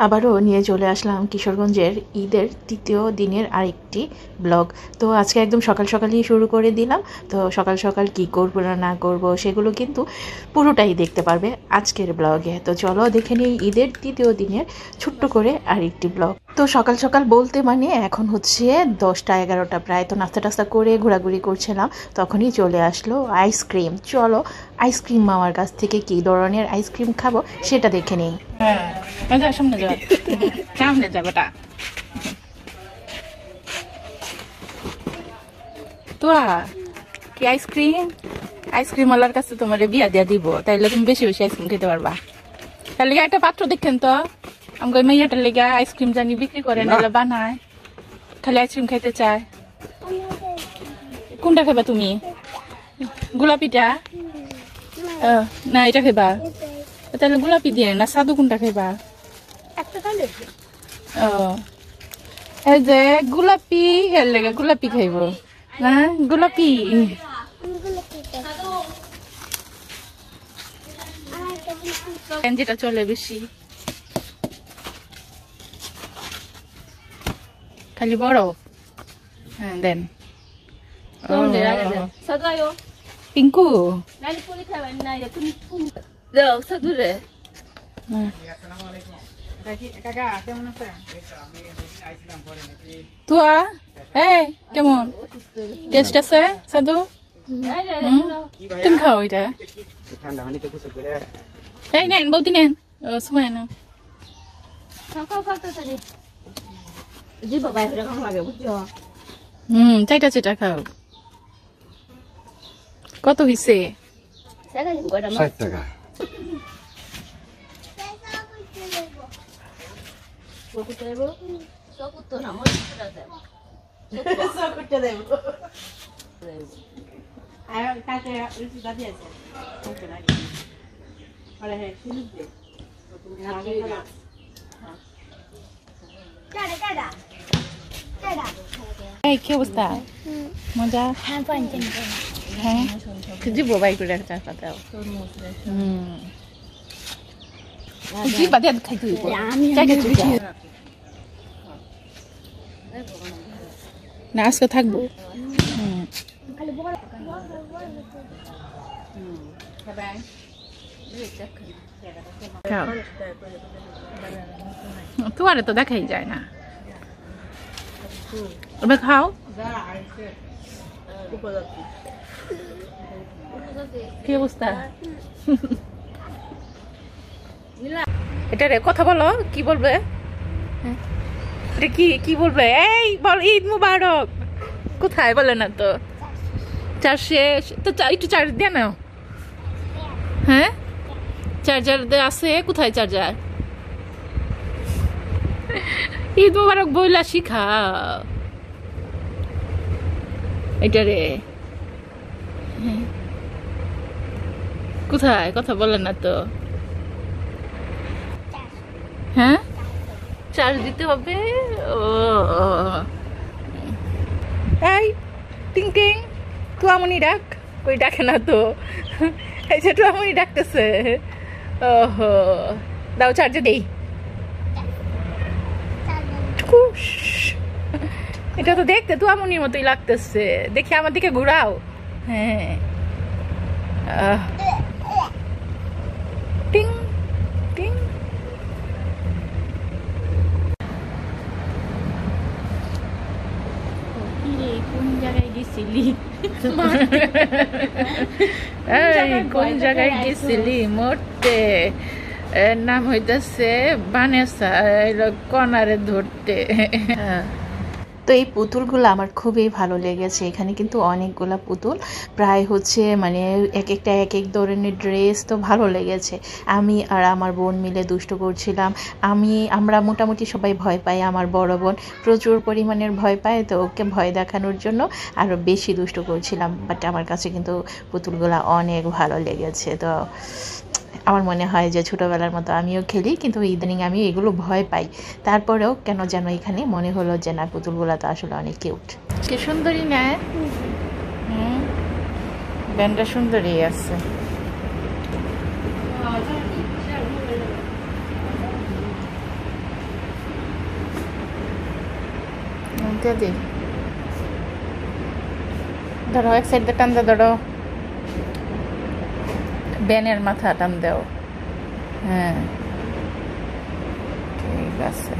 আবারও নিয়ে চলে আসলাম কিশোরগঞ্জের ঈদের তৃতীয় দিনের আরেকটি ব্লগ। তো আজকে একদম সকাল সকালই শুরু করে দিলাম। তো সকাল সকাল কি করব না করব সেগুলো কিন্তু পুরোটাই দেখতে পারবে আজকের ব্লগে। তো চলো দেখে নিই ঈদের তৃতীয় দিনের ছোট্ট করে আরেকটি ব্লগ। তো সকাল সকাল বলতে মানে এখন হচ্ছে 10টা-11টা প্রায়। তো নাস্তা টাস্তা করে ঘোরাঘুরি করছিলাম, তখনই চলে আসলো আইসক্রিম। চলো আইসক্রিম মামার কাছ থেকে কী ধরনের আইসক্রিম খাবো সেটা দেখে নিই। সামনে যাও, সামনে যাবোটা তো কি আইসক্রিম আইসক্রিমওয়ালার কাছে তোমার বিয়া দিয়া দিব, তাইলে তুমি বেশি বেশি আইসক্রিম খেতে পারবা। তার লেগে একটা পাত্র দেখেন তো, আমাকে মেয়েটার লেগে আইসক্রিম জানি বিক্রি করে নাহলে বানায়, খালি আইসক্রিম খাইতে চায়। কোনটা খাইবা তুমি? গোলাপিটা না এটা খাইবা? তাহলে গোলাপি দিয়ে না সাদু কোনটা খাইবা? ও এই যে গোলাপি, এর লেগে গোলাপি খাইব না? গোলাপি যেটা চলে বেশি, খালি বড়। হ্যাঁ দেন। পিঙ্কু তুয়া কেমন টেস্ট আছে সাধু? তুমি খাও এটা? এই নেন বৌদি নেন, সময় না চাইটা চাইটা খাও। কত হইছে? 60 টাকা। এই কি অবস্থা? মজা? হ্যাঁ দিব বাই করে চা পাতাও। জি বাদে খাইতে হইব। না আজকে থাকবো। তোমার তো দেখাই যায় না, এবার খাও। কি অবস্থা? এটা রে কথা বলো, কি বলবে? এটা কি কি বলবে? এই বল ঈদ মুবারক। কোথায় বলে না তো? চার শেষ তো, একটু চার্জ দিয়ে নাও। হ্যাঁ চার্জার আছে কোথায়? চার্জার ঈদ মুবারক বইলা শিখা এটা রে। কোথায় কথা বলে না তো? হ্যাঁ চার্জ দিতে হবে। ও এই টিং টিং তুয়ামনি ডাক, কই ডাকে না তো? এই যে তুয়ামনি ডাকতেছে। ওহো দাও চার্জে দেই। এটা তো দেখতে তুয়ামনির মতোই লাগতেছে, দেখি আমার দিকে ঘুরাও। হ্যাঁ টিং টিং। কোন জায়গায় গেছিলি? কোন জায়গায় গেছিলি মরতে? এর নাম হইতেছে বানেসা, কনারে ধরতে। তো এই পুতুলগুলো আমার খুবই ভালো লেগেছে। এখানে কিন্তু অনেকগুলা পুতুল, প্রায় হচ্ছে মানে এক একটা এক এক ধরনের ড্রেস। তো ভালো লেগেছে। আমি আর আমার বোন মিলে দুষ্ট করছিলাম। আমরা মোটামুটি সবাই ভয় পাই। আমার বড় বোন প্রচুর পরিমাণের ভয় পায়, তো ওকে ভয় দেখানোর জন্য আরও বেশি দুষ্ট করছিলাম। বাট আমার কাছে কিন্তু পুতুলগুলো অনেক ভালো লেগেছে। তো আমার মনে হয় যে ছোটোবেলার মতো আমিও খেলি, কিন্তু ইদানিং আমি এগুলো ভয় পাই। তারপরেও কেন যেন এখানে মনে হলো যে না, পুতুলগুলো তো আসলে অনেক কিউট। কি সুন্দরী না? ব্যান্ডটা সুন্দরই আছে। দিয়ে দিই ধরো এক সাইড দিয়ে টান দে ধরো ব্যানের মাথা টান দাও হ্যাঁ ঠিক আছে